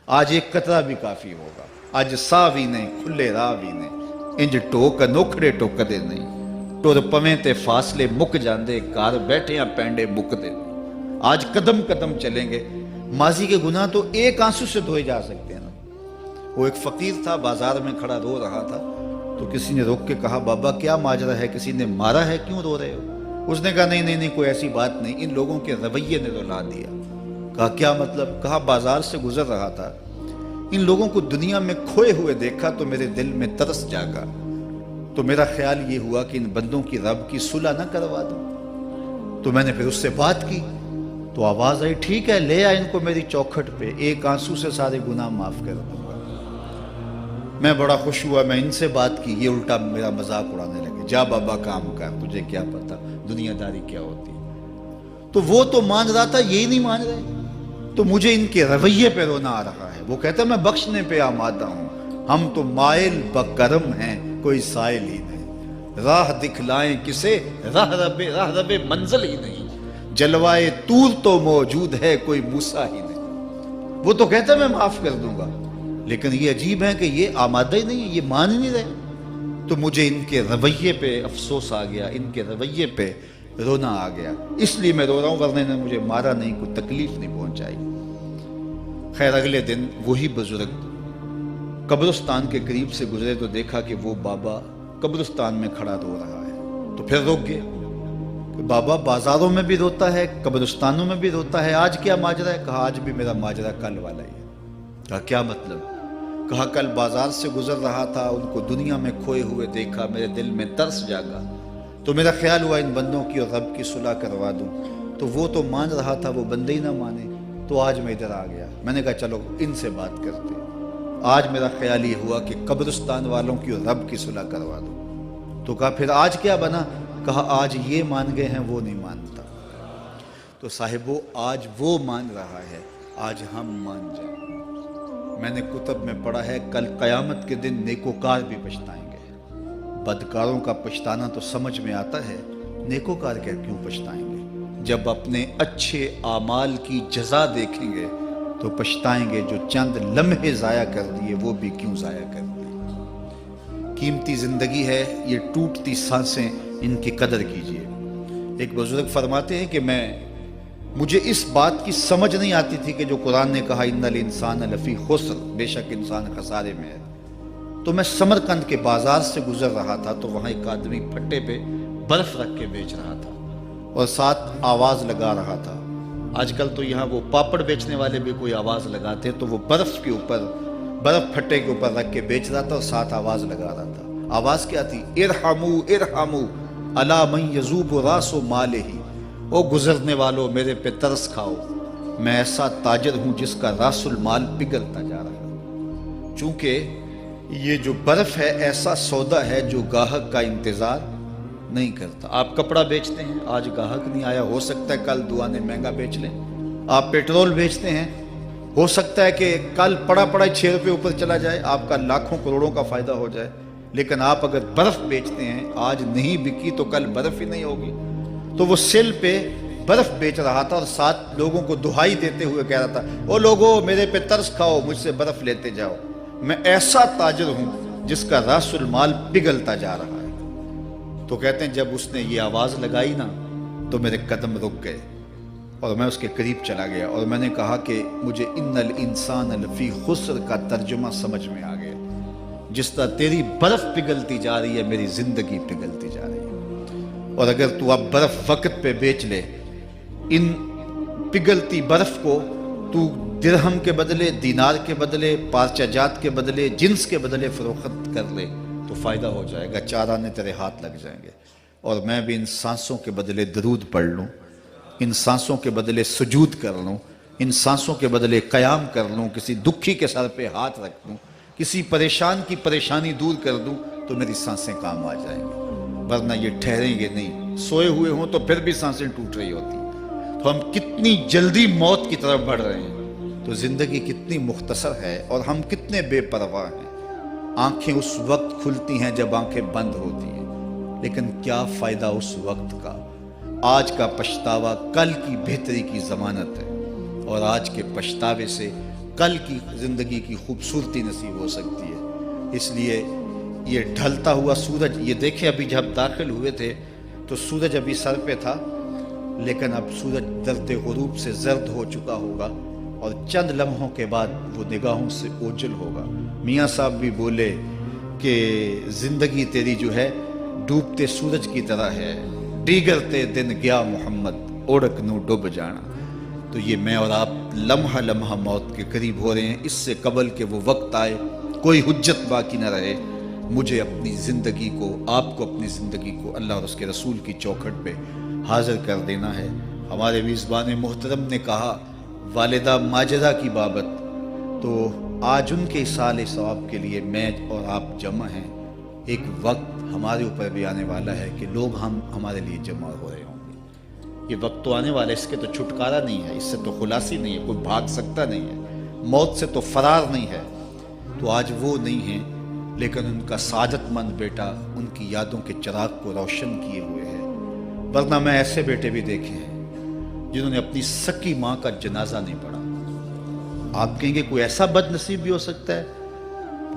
آج ایک قطرہ بھی کافی ہوگا، اج ساہ بھی نہیں کھلے راہ بھی نہیں، انج ٹوک انوکھڑے ٹوکدے نہیں، ٹر پویں تے فاصلے مک جاندے، گھر بیٹھیاں پینڈے مکدے نہیں۔ آج قدم قدم چلیں گے۔ ماضی کے گناہ تو ایک آنسو سے دھوئے جا سکتے ہیں نا۔ وہ ایک فقیر تھا، بازار میں کھڑا رو رہا تھا، تو کسی نے روک کے کہا بابا کیا ماجرا ہے، کسی نے مارا ہے، کیوں رو رہے ہو؟ اس نے کہا نہیں کوئی ایسی بات نہیں، ان لوگوں کے رویے نے رلا دیا۔ کہا کیا مطلب؟ کہا بازار سے گزر رہا تھا، ان لوگوں کو دنیا میں کھوئے ہوئے دیکھا تو میرے دل میں ترس جاگا، تو میرا خیال یہ ہوا کہ ان بندوں کی رب کی صلح نہ کروا دوں۔ تو میں نے پھر اس سے بات کی، تو آواز آئی ٹھیک ہے لے آ ان کو میری چوکھٹ پہ، ایک آنسو سے سارے گناہ معاف کر دوں گا۔ میں بڑا خوش ہوا، میں ان سے بات کی، یہ الٹا میرا مذاق اڑانے لگے، جا بابا کام کر، تجھے کیا پتا دنیا داری کیا ہوتی ہے۔ تو وہ تو مان رہا تھا، یہی نہیں مان رہے، تو مجھے ان کے رویے پہ رونا آ رہا ہے۔ وہ کہتا ہے میں بخشنے پہ آمادہ ہوں، ہم تو مائل بکرم ہیں، کوئی سائل ہی نہیں، راہ دکھلائیں کسے، راہ رب منزل ہی نہیں، جلوائے طور تو موجود ہے، کوئی موسیٰ ہی نہیں۔ وہ تو کہتا ہے میں معاف کر دوں گا، لیکن یہ عجیب ہے کہ یہ آمادہ ہی نہیں ہے، یہ مان ہی نہیں رہے۔ تو مجھے ان کے رویے پہ افسوس آ گیا، ان کے رویے پہ رونا آ گیا، اس لیے میں رو رہا ہوں، ورنہ نے مجھے مارا نہیں، کوئی تکلیف نہیں پہنچائی۔ خیر اگلے دن وہی بزرگ قبرستان کے قریب سے گزرے تو دیکھا کہ وہ بابا قبرستان میں کھڑا رو رہا ہے، تو پھر روک گیا کہ بابا بازاروں میں بھی روتا ہے، قبرستانوں میں بھی روتا ہے، آج کیا ماجرا ہے؟ کہا آج بھی میرا ماجرا کل والا ہی ہے۔ کہا کیا مطلب؟ کہا کل بازار سے گزر رہا تھا، ان کو دنیا میں کھوئے ہوئے دیکھا، میرے دل میں ترس جاگا، تو میرا خیال ہوا ان بندوں کی اور رب کی صلح کروا دوں، تو وہ تو مان رہا تھا، وہ بندے ہی نہ مانے، تو آج میں ادھر آ گیا۔ میں نے کہا چلو ان سے بات کرتے۔ آج میرا خیال یہ ہوا کہ قبرستان والوں کی اور رب کی صلح کروا دوں۔ تو کہا پھر آج کیا بنا؟ کہا آج یہ مان گئے ہیں، وہ نہیں مانتا۔ تو صاحبو آج وہ مان رہا ہے، آج ہم مان جائیں۔ میں نے کتب میں پڑھا ہے کل قیامت کے دن نیکوکار بھی پچھتائیں گے۔ بدکاروں کا پچھتانا تو سمجھ میں آتا ہے، نیکوکار کیوں پچھتائیں گے؟ جب اپنے اچھے اعمال کی جزا دیکھیں گے تو پچھتائیں گے، جو چند لمحے ضائع کر دیے وہ بھی کیوں ضائع کر دیے۔ قیمتی زندگی ہے، یہ ٹوٹتی سانسیں، ان کی قدر کیجیے۔ ایک بزرگ فرماتے ہیں کہ مجھے اس بات کی سمجھ نہیں آتی تھی کہ جو قرآن نے کہا ان الانسان لفی خسر، بے شک انسان خسارے میں ہے، تو میں سمرقند کے بازار سے گزر رہا تھا تو وہاں ایک آدمی پھٹے پہ برف رکھ کے بیچ رہا تھا اور ساتھ آواز لگا رہا تھا۔ آج کل تو یہاں وہ پاپڑ بیچنے والے بھی کوئی آواز لگاتے، تو وہ برف پھٹے کے اوپر رکھ کے بیچ رہا تھا اور ساتھ آواز لگا رہا تھا۔ آواز کیا تھی؟ ارحمو ارحمو الا من یذوب راس مالہ، او گزرنے والوں میرے پہ ترس کھاؤ، میں ایسا تاجر ہوں جس کا راس المال پگھلتا جا رہا ہے۔ چونکہ یہ جو برف ہے ایسا سودا ہے جو گاہک کا انتظار نہیں کرتا۔ آپ کپڑا بیچتے ہیں، آج گاہک نہیں آیا، ہو سکتا ہے کل دعانے مہنگا بیچ لیں۔ آپ پیٹرول بیچتے ہیں، ہو سکتا ہے کہ کل پڑا 6 روپے اوپر چلا جائے، آپ کا لاکھوں کروڑوں کا فائدہ ہو جائے۔ لیکن آپ اگر برف بیچتے ہیں، آج نہیں بکی تو کل برف ہی نہیں ہوگی۔ تو وہ سیل پہ برف بیچ رہا تھا اور ساتھ لوگوں کو دہائی دیتے ہوئے کہہ رہا تھا، او لوگو میرے پہ ترس کھاؤ، مجھ سے برف لیتے جاؤ، میں ایسا تاجر ہوں جس کا راس المال پگھلتا جا رہا ہے۔ تو کہتے ہیں جب اس نے یہ آواز لگائی نا تو میرے قدم رک گئے اور میں اس کے قریب چلا گیا اور میں نے کہا کہ مجھے ان الانسان لفی خسر کا ترجمہ سمجھ میں آ گیا۔ جس طرح تیری برف پگھلتی جا رہی ہے، میری زندگی پگھلتی جا رہی ہے، اور اگر تو اب برف وقت پہ بیچ لے، ان پگھلتی برف کو تو درہم کے بدلے، دینار کے بدلے، پارچہ جات کے بدلے، جنس کے بدلے فروخت کر لے تو فائدہ ہو جائے گا، 4 آنے تیرے ہاتھ لگ جائیں گے۔ اور میں بھی ان سانسوں کے بدلے درود پڑھ لوں، ان سانسوں کے بدلے سجود کر لوں، ان سانسوں کے بدلے قیام کر لوں، کسی دکھی کے سر پہ ہاتھ رکھ دوں، کسی پریشان کی پریشانی دور کر دوں تو میری سانسیں کام آ جائیں گی، ورنہ یہ ٹھہریں گے نہیں۔ سوئے ہوئے ہوں تو پھر بھی سانسیں ٹوٹ رہی ہوتی ہیں۔ تو ہم کتنی جلدی موت کی طرف بڑھ رہے ہیں، تو زندگی کتنی مختصر ہے اور ہم کتنے بے پرواہ ہیں۔ آنکھیں اس وقت کھلتی ہیں جب آنکھیں بند ہوتی ہیں، لیکن کیا فائدہ اس وقت کا؟ آج کا پچھتاوا کل کی بہتری کی ضمانت ہے، اور آج کے پچھتاوے سے کل کی زندگی کی خوبصورتی نصیب ہو سکتی ہے۔ اس لیے یہ ڈھلتا ہوا سورج، یہ دیکھیں ابھی جب داخل ہوئے تھے تو سورج ابھی سر پہ تھا، لیکن اب سورج درد غروب سے زرد ہو چکا ہوگا اور چند لمحوں کے بعد وہ نگاہوں سے اوجھل ہوگا۔ میاں صاحب بھی بولے کہ زندگی تیری جو ہے ڈوبتے سورج کی طرح ہے، ڈیگرتے دن گیا محمد اوڑک نو ڈوب جانا۔ تو یہ میں اور آپ لمحہ لمحہ موت کے قریب ہو رہے ہیں۔ اس سے قبل کہ وہ وقت آئے کوئی حجت باقی نہ رہے، مجھے اپنی زندگی کو، آپ کو اپنی زندگی کو اللہ اور اس کے رسول کی چوکھٹ پہ حاضر کر دینا ہے۔ ہمارے میزبان محترم نے کہا والدہ ماجدہ کی بابت، تو آج ان کے اصالِ ثواب کے لیے میں اور آپ جمع ہیں۔ ایک وقت ہمارے اوپر بھی آنے والا ہے کہ لوگ ہمارے لیے جمع ہو رہے ہوں گے۔ یہ وقت تو آنے والا ہے، اس کے تو چھٹکارا نہیں ہے، اس سے تو خلاصی نہیں ہے، کوئی بھاگ سکتا نہیں ہے، موت سے تو فرار نہیں ہے۔ تو آج وہ نہیں ہیں، لیکن ان کا سعادت مند بیٹا ان کی یادوں کے چراغ کو روشن کیے ہوئے ہے۔ ورنہ میں ایسے بیٹے بھی دیکھے ہیں جنہوں نے اپنی سکی ماں کا جنازہ نہیں پڑھا۔ آپ کہیں گے کوئی ایسا بد نصیب بھی ہو سکتا ہے،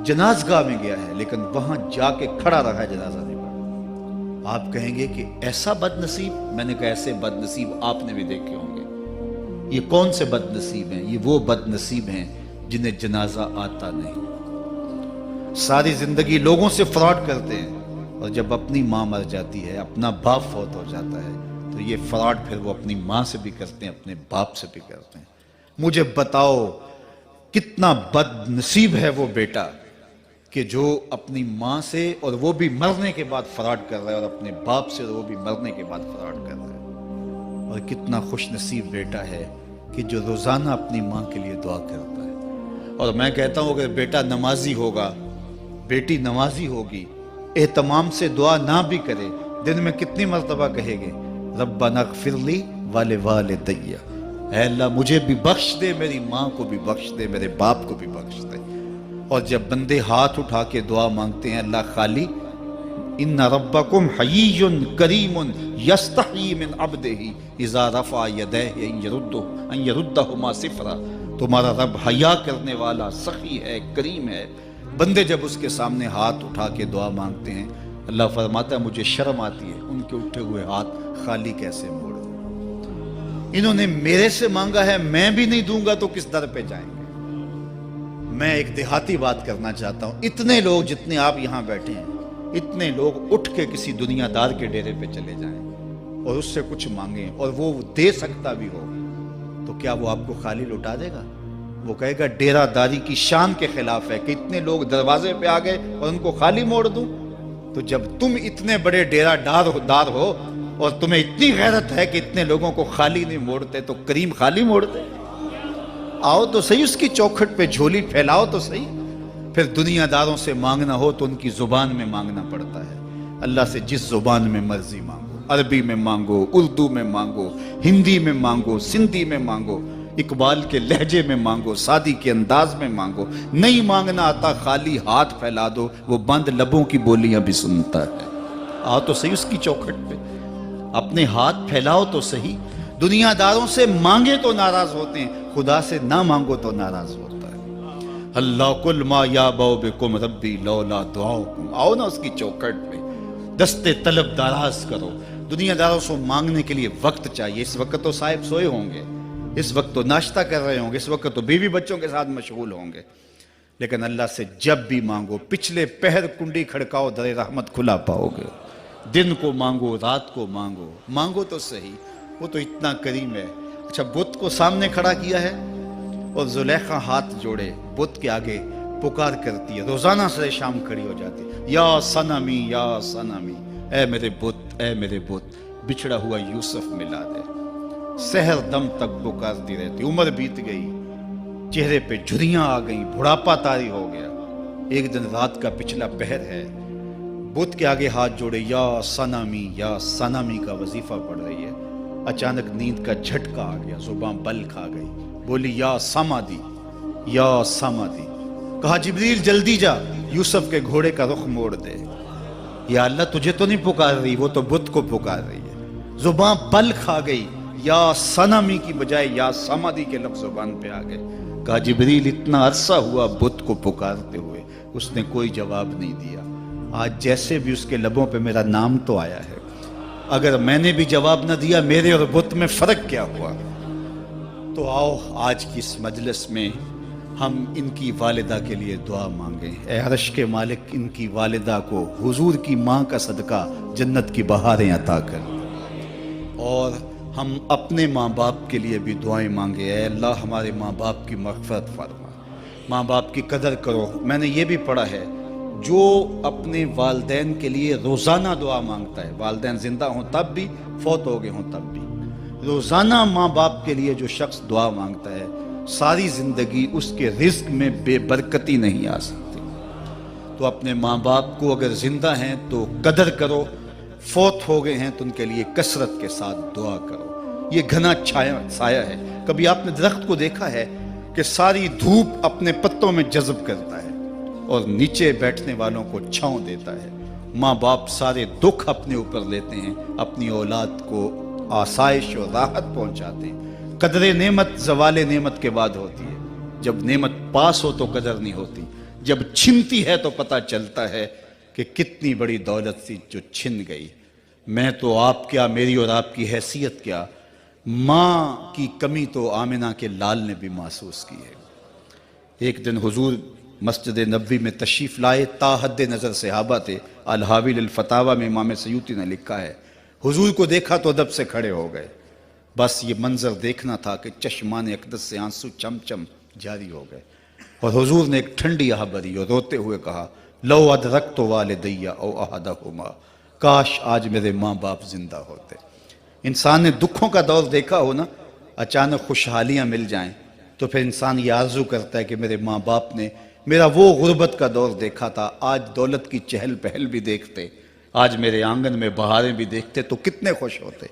جنازگاہ میں گیا ہے لیکن وہاں جا کے کھڑا رہا ہے، جنازہ نہیں پڑھا۔ آپ کہیں گے کہ ایسا بد نصیب، میں نے کہا ایسے بد نصیب آپ نے بھی دیکھے ہوں گے۔ یہ کون سے بد نصیب ہیں؟ یہ وہ بد نصیب ہیں جنہیں جنازہ آتا نہیں، ساری زندگی لوگوں سے فراڈ کرتے ہیں، اور جب اپنی ماں مر جاتی ہے، اپنا باپ فوت ہو جاتا ہے، تو یہ فراڈ پھر وہ اپنی ماں سے بھی کرتے ہیں، اپنے باپ سے بھی کرتے ہیں۔ مجھے بتاؤ کتنا بد نصیب ہے وہ بیٹا کہ جو اپنی ماں سے، اور وہ بھی مرنے کے بعد فراڈ کر رہا ہے، اور اپنے باپ سے وہ بھی مرنے کے بعد فراڈ کر رہا ہے۔ اور کتنا خوش نصیب بیٹا ہے کہ جو روزانہ اپنی ماں کے لیے دعا کرتا ہے۔ اور میں کہتا ہوں اگر بیٹا نمازی ہوگا، بیٹی نمازی ہوگی، اہتمام سے دعا نہ بھی کرے، دن میں کتنی مرتبہ کہے گے ربنا اغفر لی ولوالدی، اے اللہ مجھے بھی بخش دے، میری ماں کو بھی بخش دے، میرے باپ کو بھی بخش دے۔ اور جب بندے ہاتھ اٹھا کے دعا مانگتے ہیں اللہ خالی ان ربکم حیی کریم یستحیی من عبدہ اذا رفع یدیہ ان یردہما صفرا، تمہارا رب حیا کرنے والا سخی ہے، کریم ہے۔ بندے جب اس کے سامنے ہاتھ اٹھا کے دعا مانگتے ہیں، اللہ فرماتا ہے مجھے شرم آتی ہے ان کے اٹھے ہوئے ہاتھ خالی کیسے موڑ دوں۔ انہوں نے میرے سے مانگا ہے، میں بھی نہیں دوں گا تو کس در پہ جائیں گے۔ میں ایک دیہاتی بات کرنا چاہتا ہوں، اتنے لوگ جتنے آپ یہاں بیٹھے ہیں، اتنے لوگ اٹھ کے کسی دنیا دار کے ڈیرے پہ چلے جائیں اور اس سے کچھ مانگیں اور وہ دے سکتا بھی ہو، تو کیا وہ آپ کو خالی لوٹا دے گا؟ وہ کہے گا ڈیرہ داری کی شان کے خلاف ہے کہ اتنے لوگ دروازے پہ آ گئے اور ان کو خالی موڑ دوں۔ تو جب تم اتنے بڑے ڈیرہ دار ہو اور تمہیں اتنی غیرت ہے کہ اتنے لوگوں کو خالی نہیں موڑتے، تو کریم خالی موڑتے؟ آؤ تو صحیح اس کی چوکھٹ پہ جھولی پھیلاؤ تو صحیح۔ پھر دنیا داروں سے مانگنا ہو تو ان کی زبان میں مانگنا پڑتا ہے۔ اللہ سے جس زبان میں مرضی مانگو، عربی میں مانگو، اردو میں مانگو، ہندی میں مانگو، سندھی میں مانگو، اقبال کے لہجے میں مانگو، سادی کے انداز میں مانگو۔ نہیں مانگنا آتا خالی ہاتھ پھیلا دو، وہ بند لبوں کی بولیاں بھی سنتا ہے۔ آؤ تو صحیح اس کی چوکھٹ پہ، اپنے ہاتھ پھیلاؤ تو صحیح۔ دنیا داروں سے مانگے تو ناراض ہوتے ہیں، خدا سے نہ مانگو تو ناراض ہوتا ہے۔ اللہ کل ما یابو بکم ربی لولا دعاؤکم، آؤ نا اس کی چوکھٹ پہ، دستے طلب دراز کرو۔ دنیا داروں سے مانگنے کے لیے وقت چاہیے۔ اس وقت تو صاحب سوئے ہوں گے، اس وقت تو ناشتہ کر رہے ہوں گے، اس وقت تو بیوی بچوں کے ساتھ مشغول ہوں گے، لیکن اللہ سے جب بھی مانگو، پچھلے پہر کنڈی کھڑکاؤ در رحمت کھلا پاؤ گے۔ دن کو مانگو، رات کو مانگو، مانگو تو صحیح، وہ تو اتنا کریم ہے۔ اچھا بت کو سامنے کھڑا کیا ہے اور زلیخا ہاتھ جوڑے بت کے آگے پکار کرتی ہے، روزانہ سے شام کھڑی ہو جاتی ہے، یا صنمی یا صنمی، اے میرے بت، اے میرے بت، بچھڑا ہوا یوسف ملا دے۔ سحر دم تک پکارتی رہتی، عمر بیت گئی، چہرے پہ جھریاں آ گئیں، بڑھاپا طاری ہو گیا۔ ایک دن رات کا پچھلا پہر ہے، بت کے آگے ہاتھ جوڑے یا صنمی کا وظیفہ پڑھ رہی ہے۔ اچانک نیند کا جھٹکا آ گیا، زبان بل کھا گئی، بولی یا سمادی، یا سمادی۔ کہا جبریل جلدی جا، یوسف کے گھوڑے کا رخ موڑ دے۔ یا اللہ تجھے تو نہیں پکار رہی، وہ تو بت کو پکار رہی ہے۔ زبان بل کھا گئی، یا صنمی کی بجائے یا سمادی کے لفظ زبان پہ آ گئے۔ کہا جبریل اتنا عرصہ ہوا بت کو پکارتے ہوئے، اس نے کوئی جواب نہیں دیا، آج جیسے بھی اس کے لبوں پہ میرا نام تو آیا ہے، اگر میں نے بھی جواب نہ دیا میرے اور بت میں فرق کیا ہوا؟ تو آؤ آج کی اس مجلس میں ہم ان کی والدہ کے لیے دعا مانگیں۔ اے عرش کے مالک، ان کی والدہ کو حضور کی ماں کا صدقہ جنت کی بہاریں عطا کر، اور ہم اپنے ماں باپ کے لیے بھی دعائیں مانگے۔ اے اللہ ہمارے ماں باپ کی مغفرت فرما، ماں باپ کی قدر کرو۔ میں نے یہ بھی پڑھا ہے، جو اپنے والدین کے لیے روزانہ دعا مانگتا ہے، والدین زندہ ہوں تب بھی، فوت ہو گئے ہوں تب بھی، روزانہ ماں باپ کے لیے جو شخص دعا مانگتا ہے، ساری زندگی اس کے رزق میں بے برکتی نہیں آ سکتی۔ تو اپنے ماں باپ کو اگر زندہ ہیں تو قدر کرو، فوت ہو گئے ہیں تو ان کے لیے کثرت کے ساتھ دعا کرو۔ یہ گھنا سایہ ہے۔ کبھی آپ نے درخت کو دیکھا ہے کہ ساری دھوپ اپنے پتوں میں جذب کرتا ہے اور نیچے بیٹھنے والوں کو چھاؤں دیتا ہے؟ ماں باپ سارے دکھ اپنے اوپر لیتے ہیں، اپنی اولاد کو آسائش اور راحت پہنچاتے ہیں۔ قدر نعمت زوال نعمت کے بعد ہوتی ہے، جب نعمت پاس ہو تو قدر نہیں ہوتی، جب چھنتی ہے تو پتہ چلتا ہے کہ کتنی بڑی دولت تھی جو چھن گئی۔ میں تو آپ کیا، میری اور آپ کی حیثیت کیا، ماں کی کمی تو آمنہ کے لال نے بھی محسوس کی ہے۔ ایک دن حضور مسجد نبوی میں تشریف لائے، تا حد نظر صحابہ تھے۔ الحاوی للفتاوی میں امام سیوطی نے لکھا ہے، حضور کو دیکھا تو ادب سے کھڑے ہو گئے، بس یہ منظر دیکھنا تھا کہ چشمان اقدس سے آنسو چم چم جاری ہو گئے، اور حضور نے ایک ٹھنڈی آہ بھری اور روتے ہوئے کہا، لو ادرکت والدی او احدہما، کاش آج میرے ماں باپ زندہ ہوتے۔ انسان نے دکھوں کا دور دیکھا ہو نا، اچانک خوشحالیاں مل جائیں تو پھر انسان یہ آرزو کرتا ہے کہ میرے ماں باپ نے میرا وہ غربت کا دور دیکھا تھا، آج دولت کی چہل پہل بھی دیکھتے، آج میرے آنگن میں بہاریں بھی دیکھتے تو کتنے خوش ہوتے۔